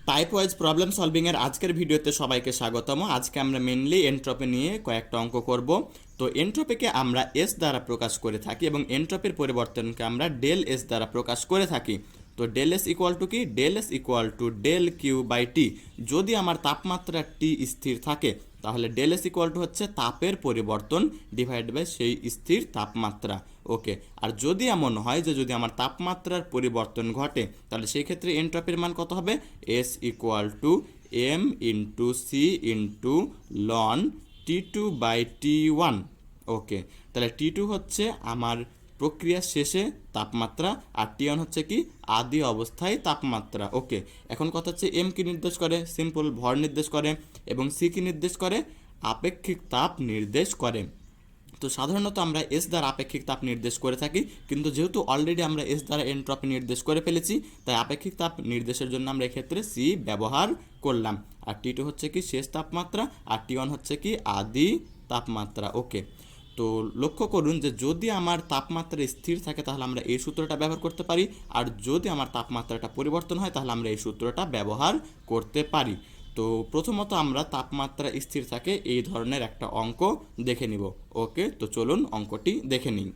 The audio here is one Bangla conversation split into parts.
টাইপ ওয়াইজ প্রবলেম সলভিং এর আজকের ভিডিওতে সবাইকে স্বাগতম। আজকে আমরা মেনলি এনট্রপি নিয়ে কয়েকটা অঙ্ক করব। তো এনট্রপিকে আমরা এস দ্বারা প্রকাশ করে থাকি এবং এনট্রপির পরিবর্তনকে আমরা ডেল এস দ্বারা প্রকাশ করে থাকি। তো ডেল এস ইকুয়াল টু কি? Del S equal to del Q by T. যদি আমার তাপমাত্রা টি স্থির থাকে তাহলে ডেল এস ইকুয়াল টু হচ্ছে তাপের পরিবর্তন ডিভাইড বাই সেই স্থির তাপমাত্রা। ওকে, আর যদি এমন হয় যে যদি আমার তাপমাত্রার পরিবর্তন ঘটে তাহলে সেই ক্ষেত্রে এনট্রপির মান কত হবে? S equal to M into C into লন T two by T one. Okay, তাহলে টি টু হচ্ছে আমার প্রক্রিয়া শেষে তাপমাত্রা আর টি ওয়ান হচ্ছে কি? আদি অবস্থায় তাপমাত্রা। ওকে, এখন কথা হচ্ছে এম কি নির্দেশ করে? সিম্পল ভর নির্দেশ করে। এবং সি কি নির্দেশ করে? আপেক্ষিক তাপ নির্দেশ করে। তো সাধারণত আমরা এস দ্বারা আপেক্ষিক তাপ নির্দেশ করে থাকি, কিন্তু যেহেতু অলরেডি আমরা এস দ্বারা এনট্রপি নির্দেশ করে ফেলেছি তাই আপেক্ষিক তাপ নির্দেশের জন্য আমরা এক্ষেত্রে সি ব্যবহার করলাম। আর টি টু হচ্ছে কি? শেষ তাপমাত্রা, আর টি ওয়ান হচ্ছে কি? আদি তাপমাত্রা। ওকে, তো লক্ষ্য করুন যে যদি আমার তাপমাত্রা স্থির থাকে তাহলে আমরা এই সূত্রটা ব্যবহার করতে পারি, আর যদি আমার তাপমাত্রাটা পরিবর্তন হয় তাহলে আমরা এই সূত্রটা ব্যবহার করতে পারি। তো প্রথমত আমরা তাপমাত্রা স্থির থাকে এই ধরনের একটা অঙ্ক দেখে নিব। ওকে, তো চলুন অঙ্কটি দেখে নিই।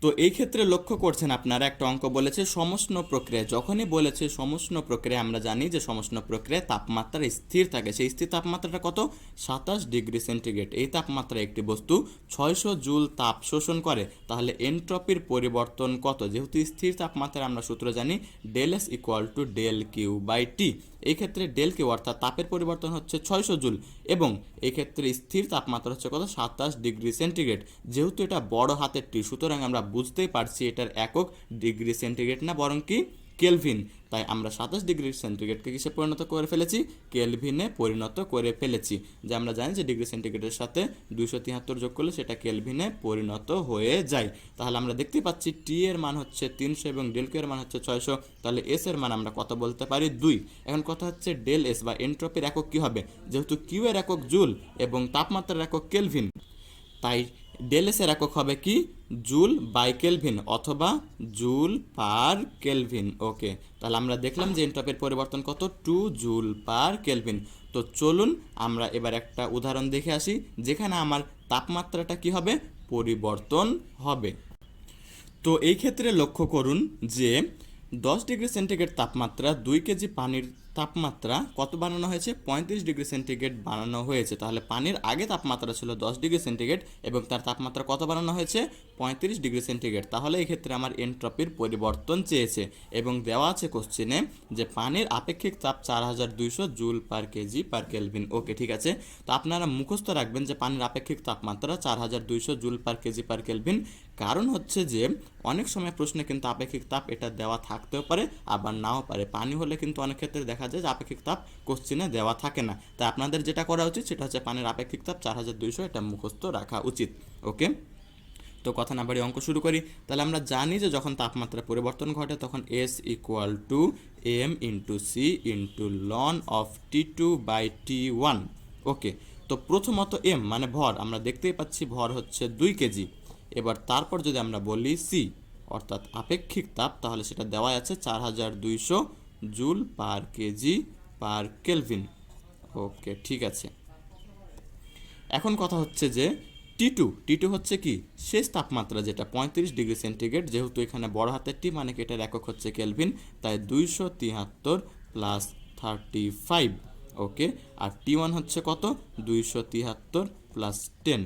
তো এই ক্ষেত্রে লক্ষ্য করছেন আপনারা একটা অঙ্ক বলেছে সমষ্ণ প্রক্রিয়া। যখনই বলেছে সমষ্ণ প্রক্রিয়া, আমরা জানি যে সমষ্ণ প্রক্রিয়ায় তাপমাত্রা স্থির থাকে। সেই স্থির তাপমাত্রাটা কত? 27 ডিগ্রি সেন্টিগ্রেড। এই তাপমাত্রায় একটি বস্তু 600 জুল তাপ শোষণ করে, তাহলে এনট্রপির পরিবর্তন কত? যেহেতু স্থির তাপমাত্রায় আমরা সূত্র জানি del S equal to del Q by T. এই ক্ষেত্রে ডেল কিউ অর্থাৎ তাপের পরিবর্তন হচ্ছে 600 জুল, এবং এই ক্ষেত্রে স্থির তাপমাত্রা হচ্ছে কত? 27 ডিগ্রি সেন্টিগ্রেড। যেহেতু এটা বড় হাতের টি, সুতরাং আমরা বুঝতেই পারছি এটার একক ডিগ্রি সেন্টিগ্রেড না, বরং কি? কেলভিন। তাই আমরা 27 ডিগ্রি সেন্টিগ্রেডকে কিসে পরিণত করে ফেলেছি? কেলভিনে পরিণত করে ফেলেছি। যে আমরা জানি যে ডিগ্রি সেন্টিগ্রেডের সাথে 273 যোগ করলে সেটা কেলভিনে পরিণত হয়ে যায়। তাহলে আমরা দেখতে পাচ্ছি টি এর মান হচ্ছে 300 এবং ডেল কিউ এর মান হচ্ছে 600। তাহলে এস এর মান আমরা কত বলতে পারি? 2। এখন কথা হচ্ছে ডেল এস বা এনট্রপির একক কি হবে? যেহেতু কিউ এর একক জুল এবং তাপমাত্রার একক কেলভিন, তাই ডেল এস এর একক হবে কি? জুল বাই কেলভিন অথবা জুল পার কেলভিন। ওকে, তাহলে আমরা দেখলাম যে এনট্রপির পরিবর্তন কত? 2 জুল পার কেলভিন। তো চলুন আমরা এবার একটা উদাহরণ দেখে আসি যেখানে আমার তাপমাত্রাটা কি হবে? পরিবর্তন হবে। তো এই ক্ষেত্রে লক্ষ্য করুন যে 10 ডিগ্রি সেন্টিগ্রেড তাপমাত্রা 2 কেজি পানির তাপমাত্রা কত বানানো হয়েছে? 35 ডিগ্রি সেন্টিগ্রেড বানানো হয়েছে। তাহলে পানির আগে তাপমাত্রা ছিল 10 ডিগ্রি সেন্টিগ্রেড এবং তার তাপমাত্রা কত বানানো হয়েছে? 35 ডিগ্রি সেন্টিগ্রেড। তাহলে এই ক্ষেত্রে আমার এনট্রপির পরিবর্তন চেয়েছে এবং দেওয়া আছে কোশ্চেনে যে পানির আপেক্ষিক তাপ 4200 joule per KG per kelvin. Okay, ঠিক আছে। তো আপনারা মুখস্থ রাখবেন যে পানির আপেক্ষিক তাপমাত্রা 4200 joule per KG per kelvin. কারণ হচ্ছে যে অনেক সময় প্রশ্নে কিন্তু আপেক্ষিক তাপ এটা দেওয়া থাকতেও পারে আবার নাও পারে। পানি হলে কিন্তু অনেক ক্ষেত্রে দেখা যায় যে আপেক্ষিক তাপ কোশ্চেনে দেওয়া থাকে না। তাই আপনাদের যেটা করা উচিত সেটা হচ্ছে পানির আপেক্ষিক তাপ 4200 এটা মুখস্থ রাখা উচিত। ওকে, তো কথা না বাড়ি অঙ্ক শুরু করি। তাহলে আমরা জানি যে যখন তাপমাত্রা পরিবর্তন ঘটে তখন S equal to M into C into লন of T two by T one. Okay, তো প্রথমত এম মানে ভর, আমরা দেখতেই পাচ্ছি ভর হচ্ছে 2 কেজি। এবার তারপর যদি আমরা বলি সি অর্থাৎ আপেক্ষিক তাপ, তাহলে সেটা দেওয়া আছে 4200 joule per KG per kelvin. Okay, ঠিক আছে। এখন কথা হচ্ছে যে টি টু হচ্ছে কি? শেষ তাপমাত্রা যেটা 35 ডিগ্রি সেন্টিগ্রেড। যেহেতু এখানে বড় হাতের টি মানে কি এটার একক হচ্ছে কেলভিন, তাই 273 প্লাস 35। ওকে, আর টি ওয়ান হচ্ছে কত? 273 প্লাস 10।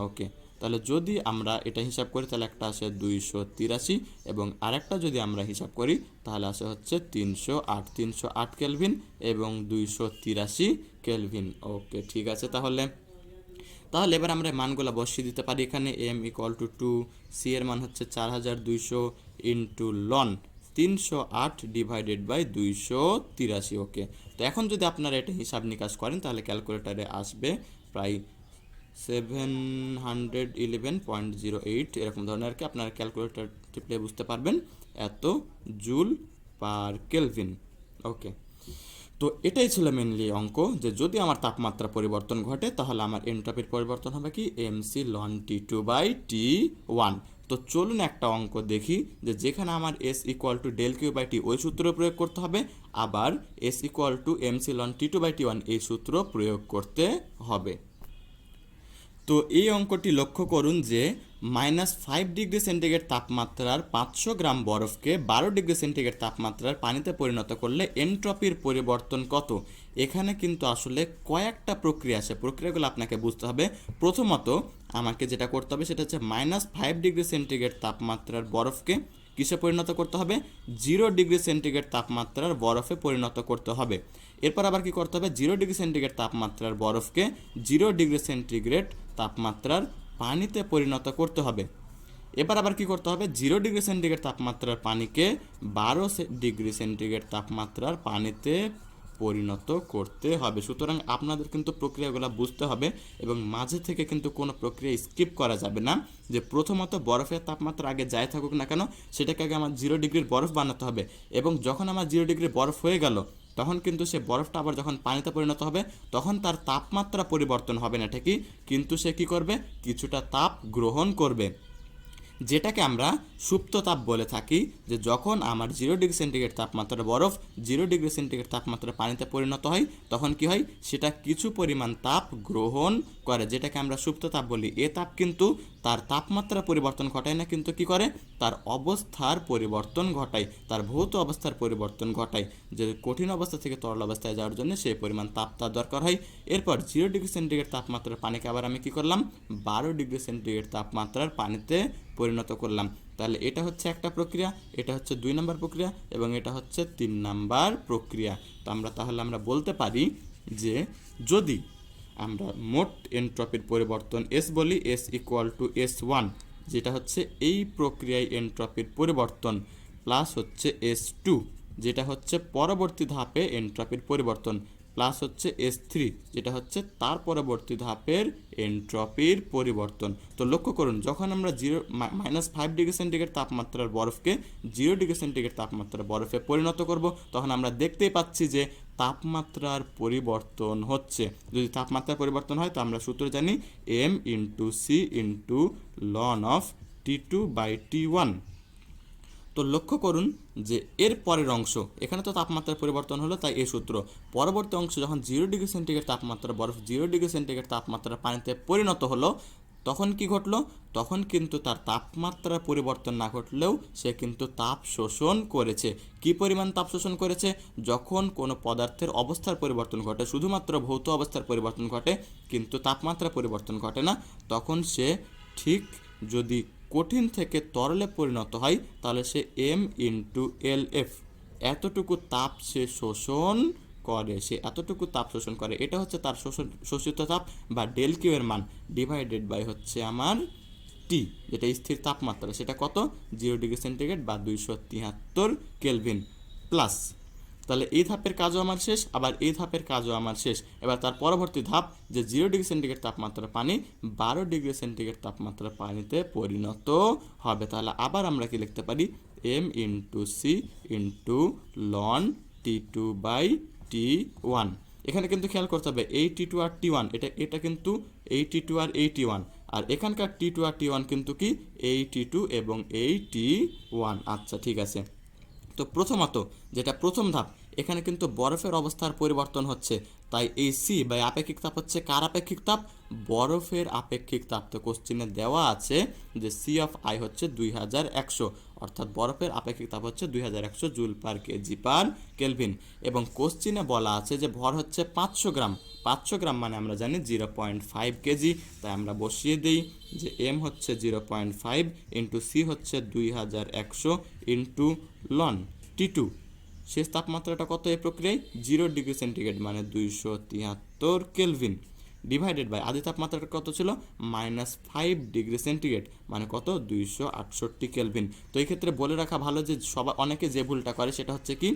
ওকে, তাহলে যদি আমরা এটা হিসাব করি তাহলে একটা আসে 283 এবং আরেকটা যদি আমরা হিসাব করি তাহলে আসে হচ্ছে 308 কেলভিন এবং 283 কেলভিন। ওকে, ঠিক আছে। তাহলে এবার আমরা মানগুলো বসিয়ে দিতে পারি এখানে। এম ইকুয়াল টু 2, সি এর মান হচ্ছে 4200 ইন্টু লন 308 ডিভাইডেড বাই 283। ওকে, তো এখন যদি আপনারা এটা হিসাব নিকাশ করেন তাহলে ক্যালকুলেটারে আসবে প্রায় 711.08 এরকম ধরনের আর কি। আপনারা ক্যালকুলেটর টিপলে বুঝতে পারবেন এত জুল পার কেলভিন। ওকে, তো এটাই ছিল মেনলি অঙ্ক, যে যদি আমার তাপমাত্রা পরিবর্তন ঘটে তাহলে আমার এন্ট্রপির পরিবর্তন হবে কি এমসি লন T2/T1। তো চলুন একটা অঙ্ক দেখি, যে যেখানে আমার S equal to del Q by T ওই সূত্র প্রয়োগ করতে হবে, আবার এস ইকুয়াল টু এমসি লন T2/T1 এই সূত্র প্রয়োগ করতে হবে। তো এই অঙ্কটি লক্ষ্য করুন যে -5 ডিগ্রি সেন্টিগ্রেড তাপমাত্রার 500 গ্রাম বরফকে 12 ডিগ্রি সেন্টিগ্রেড তাপমাত্রার পানিতে পরিণত করলে এন্ট্রপির পরিবর্তন কত। এখানে কিন্তু আসলে কয়েকটা প্রক্রিয়া আছে, প্রক্রিয়াগুলো আপনাকে বুঝতে হবে। প্রথমত আমাকে যেটা করতে হবে সেটা হচ্ছে -5 ডিগ্রি সেন্টিগ্রেড তাপমাত্রার বরফকে কিসে পরিণত করতে হবে, 0 ডিগ্রি সেন্টিগ্রেড তাপমাত্রার বরফে পরিণত করতে হবে। এরপর আবার কি করতে হবে, 0 ডিগ্রি সেন্টিগ্রেড তাপমাত্রার বরফকে 0 ডিগ্রি সেন্টিগ্রেড তাপমাত্রার পানিতে পরিণত করতে হবে। এবার আবার কি করতে হবে, 0 ডিগ্রি সেন্টিগ্রেড তাপমাত্রার পানিকে 12 ডিগ্রি সেন্টিগ্রেড তাপমাত্রার পানিতে পরিণত করতে হবে। সুতরাং আপনাদের কিন্তু প্রক্রিয়াগুলো বুঝতে হবে এবং মাঝে থেকে কিন্তু কোনো প্রক্রিয়া স্কিপ করা যাবে না। যে প্রথমত বরফের তাপমাত্রা আগে যাই থাকুক না কেন সেটাকে আগে আমার 0 ডিগ্রির বরফ বানাতে হবে, এবং যখন আমার 0 ডিগ্রির বরফ হয়ে গেল তখন কিন্তু সে বরফটা আবার যখন পানিতে পরিণত হবে তখন তার তাপমাত্রা পরিবর্তন হবে না ঠিকই, কিন্তু সে কী করবে, কিছুটা তাপ গ্রহণ করবে, যেটাকে আমরা সুপ্ত তাপ বলে থাকি। যে যখন আমার 0 ডিগ্রি সেন্টিগ্রেড তাপমাত্রার বরফ 0 ডিগ্রি সেন্টিগ্রেড তাপমাত্রার পানিতে পরিণত হয় তখন কি হয়, সেটা কিছু পরিমাণ তাপ গ্রহণ করে, যেটাকে আমরা সুপ্ত তাপ বলি। এ তাপ কিন্তু তার তাপমাত্রা পরিবর্তন ঘটায় না, কিন্তু কি করে, তার অবস্থার পরিবর্তন ঘটায়, তার ভৌত অবস্থার পরিবর্তন ঘটায়। যে কঠিন অবস্থা থেকে তরল অবস্থায় যাওয়ার জন্য সেই পরিমাণ তাপ তার দরকার হয়। এরপর 0 ডিগ্রি সেন্টিগ্রেড তাপমাত্রার পানিকে আবার আমি কি করলাম, 12 ডিগ্রি সেন্টিগ্রেড তাপমাত্রার পানিতে পরিণত করলাম। তাহলে এটা হচ্ছে একটা প্রক্রিয়া, এটা হচ্ছে 2 নম্বর প্রক্রিয়া এবং এটা হচ্ছে 3 নাম্বার প্রক্রিয়া। তো তাহলে আমরা বলতে পারি যে যদি আমরা মোট এন্ট্রপির পরিবর্তন এস বলি, এস ইকুয়াল টু S1, যেটা হচ্ছে এই প্রক্রিয়ায় এন্ট্রপির পরিবর্তন, প্লাস হচ্ছে S2 যেটা হচ্ছে পরবর্তী ধাপে এন্ট্রপির পরিবর্তন, প্লাস হচ্ছে S3 যেটা হচ্ছে তার পরবর্তী ধাপের এন্ট্রপির পরিবর্তন। তো লক্ষ্য করুন, যখন আমরা -5 ডিগ্রি সেন্টিগ্রেড তাপমাত্রার বরফকে 0 ডিগ্রি সেন্টিগ্রেড তাপমাত্রার বরফে পরিণত করব তখন আমরা দেখতেই পাচ্ছি যে তাপমাত্রার পরিবর্তন হচ্ছে। যদি তাপমাত্রার পরিবর্তন হয় তো আমরা সূত্র জানি m × C × ln T2/T1। তো লক্ষ্য করুন যে এর পরের অংশ, এখানে তো তাপমাত্রার পরিবর্তন হলো তাই এই সূত্র, পরবর্তী অংশ যখন 0 ডিগ্রি সেন্টিগ্রেড তাপমাত্রার বরফ 0 ডিগ্রি সেন্টিগ্রেড তাপমাত্রার পানিতে পরিণত হলো তখন কি ঘটলো, তখন কিন্তু তার তাপমাত্রার পরিবর্তন না ঘটলেও সে কিন্তু তাপ শোষণ করেছে। কি পরিমাণ তাপ শোষণ করেছে, যখন কোনো পদার্থের অবস্থার পরিবর্তন ঘটে, শুধুমাত্র ভৌত অবস্থার পরিবর্তন ঘটে কিন্তু তাপমাত্রা পরিবর্তন ঘটে না, তখন সে ঠিক যদি কঠিন থেকে তরলে পরিণত হয় তাহলে সে m × LF এতটুকু তাপ সে শোষণ করে, সে এতটুকু তাপ শোষণ করে। এটা হচ্ছে তার শোষিত তাপ বা ডেল কিউ এর মান ডিভাইডেড বাই হচ্ছে আমার টি, যেটা স্থির তাপমাত্রা, সেটা কত, 0 ডিগ্রি সেন্টিগ্রেড বা 273 কেলভিন প্লাস। তাহলে এই ধাপের কাজও আমার শেষ, আবার এই ধাপের কাজও আমার শেষ। এবার তার পরবর্তী ধাপ যে 0 ডিগ্রি সেন্টিগ্রেড তাপমাত্রার পানি 12 ডিগ্রি সেন্টিগ্রেড তাপমাত্রার পানিতে পরিণত হবে। তাহলে আবার আমরা কি লিখতে পারি, m × C × ln T2/T1। এখানে কিন্তু খেয়াল করতে হবে এই T2 আর T1 এটা কিন্তু এই T2 আর এই T1, আর এখানকার T2 আর T1 কিন্তু কি এই T2 এবং এই T1। আচ্ছা ঠিক আছে। তো প্রথমত যেটা প্রথম ধাপ, এখানে কিন্তু বরফের অবস্থার পরিবর্তন হচ্ছে, তাই এই সি বা আপেক্ষিক তাপ হচ্ছে কার আপেক্ষিক তাপ, বরফের আপেক্ষিক তাপ। তো কোশ্চিনে দেওয়া আছে যে C/I হচ্ছে 2100, অর্থাৎ বরফের আপেক্ষিক তাপ হচ্ছে 2100 জুল/কেজি/কেলভিন, এবং কোশ্চিনে বলা আছে যে ভর হচ্ছে 500 গ্রাম। 500 গ্রাম মানে আমরা জানি 0.5 কেজি, তাই আমরা বসিয়ে দিই যে m হচ্ছে 0.5 × C হচ্ছে 2100 × ln T2, শেষ তাপমাত্রাটা কত এই প্রক্রিয়ায়, 0 ডিগ্রি সেন্টিগ্রেড মানে 273 কেলভিন, ডিভাইডেড বাই আদি তাপমাত্রাটা কত ছিল, -5 ডিগ্রি সেন্টিগ্রেড মানে কত, 268 কেলভিন। তো এই ক্ষেত্রে বলে রাখা ভালো যে অনেকে যে ভুলটা করে সেটা হচ্ছে কি,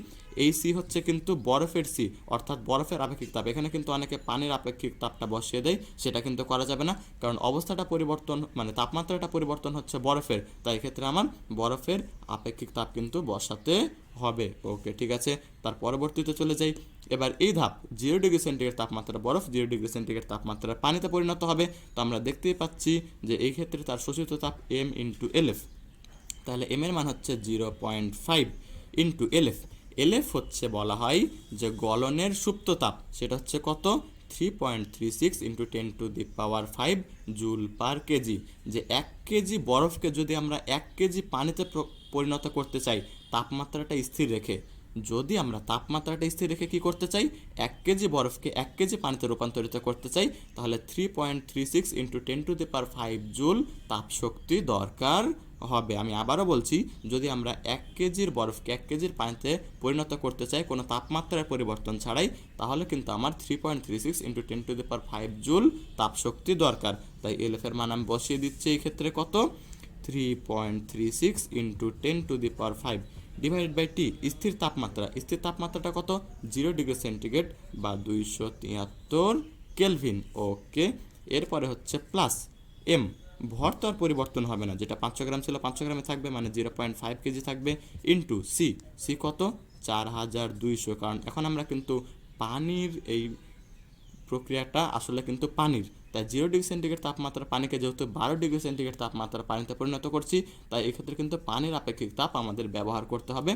এই সি হচ্ছে কিন্তু বরফের সি, অর্থাৎ বরফের আপেক্ষিক তাপ। এখানে কিন্তু অনেকে পানির আপেক্ষিক তাপটা বসিয়ে দেয়, সেটা কিন্তু করা যাবে না, কারণ অবস্থাটা পরিবর্তন মানে তাপমাত্রাটা পরিবর্তন হচ্ছে বরফের, তাই এক্ষেত্রে আমার বরফের আপেক্ষিক তাপ কিন্তু বসাতে হবে। ওকে, ঠিক আছে। তার পরবর্তীতে চলে যাই। এবার এই ধাপ 0°C তাপমাত্রা বরফ 0°C তাপমাত্রা পানিতে পরিণত হবে। তো আমরা দেখতেই পাচ্ছি যে এই ক্ষেত্রে তার শোষিত তাপ m ইন্টু LF, তাহলে এম এর মান হচ্ছে 0.5 ইন্টু LF। LF হচ্ছে বলা হয় যে গলনের সুপ্ত তাপ, সেটা হচ্ছে কত 3.36 ইন্টু 10⁵ জুল পার কেজি। যে 1 কেজি বরফকে যদি আমরা 1 কেজি পানিতে পরিণত করতে চাই তাপমাত্রাটা স্থির রেখে, যদি আমরা তাপমাত্রাটা স্থির রেখে কী করতে চাই, 1 কেজি বরফকে 1 কেজি পানিতে রূপান্তরিত করতে চাই, তাহলে 3.36 ইন্টু 10⁵ জুল তাপশক্তি দরকার হবে। আমি আবারও বলছি, যদি আমরা 1 কেজির বরফকে 1 কেজির পানিতে পরিণত করতে চাই কোনো তাপমাত্রার পরিবর্তন ছাড়াই, তাহলে কিন্তু আমার 3.36 ইন্টু 10⁵ জুল তাপশক্তি দরকার। তাই LF এর মান আমি বসিয়ে দিচ্ছি এই ক্ষেত্রে কত 3.36 ইন্টু 10⁵ ডিভাইডেড বাই টি, স্থির তাপমাত্রা। স্থির তাপমাত্রাটা কত 0°C বা 273 কেলভিন। ওকে, এরপরে হচ্ছে প্লাস এম, ভর তো আর পরিবর্তন হবে না, যেটা 500 গ্রাম ছিল 500 গ্রামে থাকবে, মানে 0.5 কেজি থাকবে, ইন্টু সি, সি কত 4200, কারণ এখন আমরা কিন্তু পানির এই প্রক্রিয়াটা আসলে কিন্তু পানির, তাই 0°C তাপমাত্রা পানিকে যেহেতু 12°C তাপমাত্রা পানিতে পরিণত করছি, তাই এক্ষেত্রে কিন্তু পানির আপেক্ষিক তাপ আমাদের ব্যবহার করতে হবে,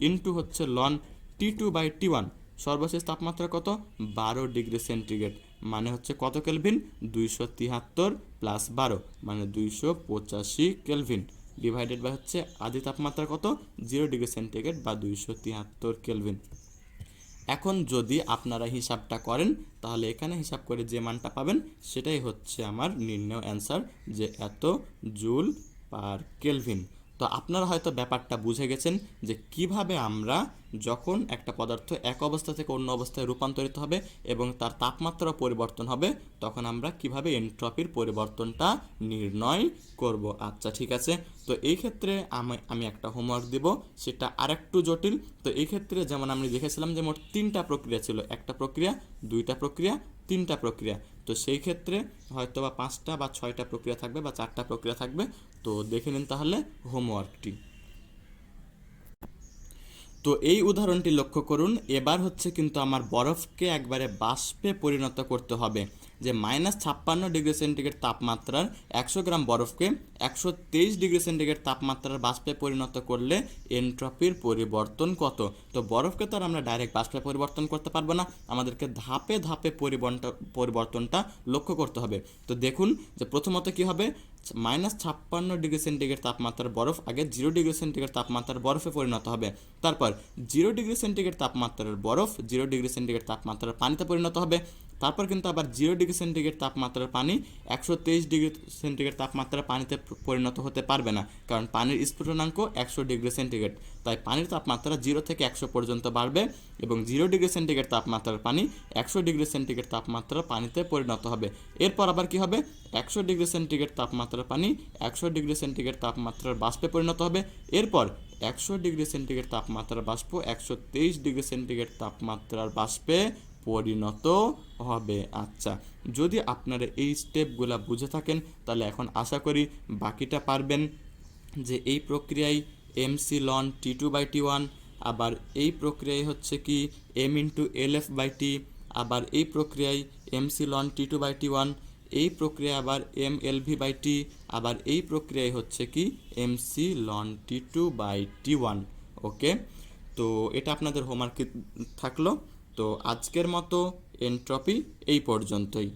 ইন্টু হচ্ছে লন T2/T1, সর্বশেষ তাপমাত্রা কত 12°C, মানে হচ্ছে কত কেলভিন 273 প্লাস 12 মানে 285 কেলভিন, ডিভাইডেড বাই হচ্ছে আদি তাপমাত্রা কত 0°C বা 273 কেলভিন। এখন যদি আপনারা হিসাবটা করেন, তাহলে এখানে হিসাব করে যে মানটা পাবেন সেটাই হচ্ছে আমার নির্ণয় অ্যান্সার, যে এত জুল পার কেলভিন। তো আপনারা হয়তো ব্যাপারটা বুঝে গেছেন যে কিভাবে আমরা যখন একটা পদার্থ এক অবস্থা থেকে অন্য অবস্থায় রূপান্তরিত হবে এবং তার তাপমাত্রা পরিবর্তন হবে, তখন আমরা কিভাবে এনট্রপির পরিবর্তনটা নির্ণয় করব। আচ্ছা, ঠিক আছে। তো এই ক্ষেত্রে আমি একটা হোমওয়ার্ক দিব, সেটা আরেকটু জটিল। তো এই ক্ষেত্রে যেমন আমি দেখেছিলাম যে মোট 3টা প্রক্রিয়া ছিল, একটা প্রক্রিয়া, 2টা প্রক্রিয়া, 3টা প্রক্রিয়া। তো সেই ক্ষেত্রে হয়তো বা 5টা বা 6টা প্রক্রিয়া থাকবে বা 4টা প্রক্রিয়া থাকবে। তো দেখে নিন তাহলে হোমওয়ার্কটি। তো এই উদাহরণটি লক্ষ্য করুন। এবার হচ্ছে কিন্তু আমার বরফকে একবারে বাষ্পে পরিণত করতে হবে। যে -56°C তাপমাত্রার 100 গ্রাম বরফকে 123°C তাপমাত্রার বাষ্পে পরিণত করলে এনট্রপির পরিবর্তন কত। তো বরফকে তো আর আমরা ডাইরেক্ট বাষ্পে পরিবর্তন করতে পারবো না, আমাদেরকে ধাপে ধাপে পরিবর্তনটা লক্ষ্য করতে হবে। তো দেখুন যে প্রথমত কি হবে, -56°C তাপমাত্রার বরফ আগে 0°C তাপমাত্রার বরফে পরিণত হবে, তারপর 0°C তাপমাত্রার বরফ 0°C তাপমাত্রার পানিতে পরিণত হবে, তারপর কিন্তু আবার 0°C তাপমাত্রার পানি 123°C তাপমাত্রার পানিতে পরিণত হতে পারবে না, কারণ পানির স্ফুটনাঙ্ক 100°C, তাই পানির তাপমাত্রা 0 থেকে 100 পর্যন্ত বাড়বে এবং 0°C তাপমাত্রার পানি 100°C তাপমাত্রার পানিতে পরিণত হবে। এরপর আবার কি হবে, 100°C তাপমাত্রার পানি 100°C তাপমাত্রার বাষ্পে পরিণত হবে, এরপর 100°C তাপমাত্রার বাষ্প 123°C তাপমাত্রার বাষ্পে পরিণত হবে। আচ্ছা, যদি আপনারা এই স্টেপগুলো বুঝে থাকেন, তাহলে এখন আশা করি বাকিটা পারবেন। যে এই প্রক্রিয়ায় MC ln T2/T1, আবার এই প্রক্রিয়ায় হচ্ছে কি M × LF/T, আবার এই প্রক্রিয়ায় MC ln T2/T1, এই প্রক্রিয়া আবার MLV/T, আবার এই প্রক্রিয়ায় হচ্ছে কি MC ln T2/T1। ওকে, তো এটা আপনাদের হোমওয়ার্ক থাকলো। তো আজকের মতো এনট্রপি এই পর্যন্তই।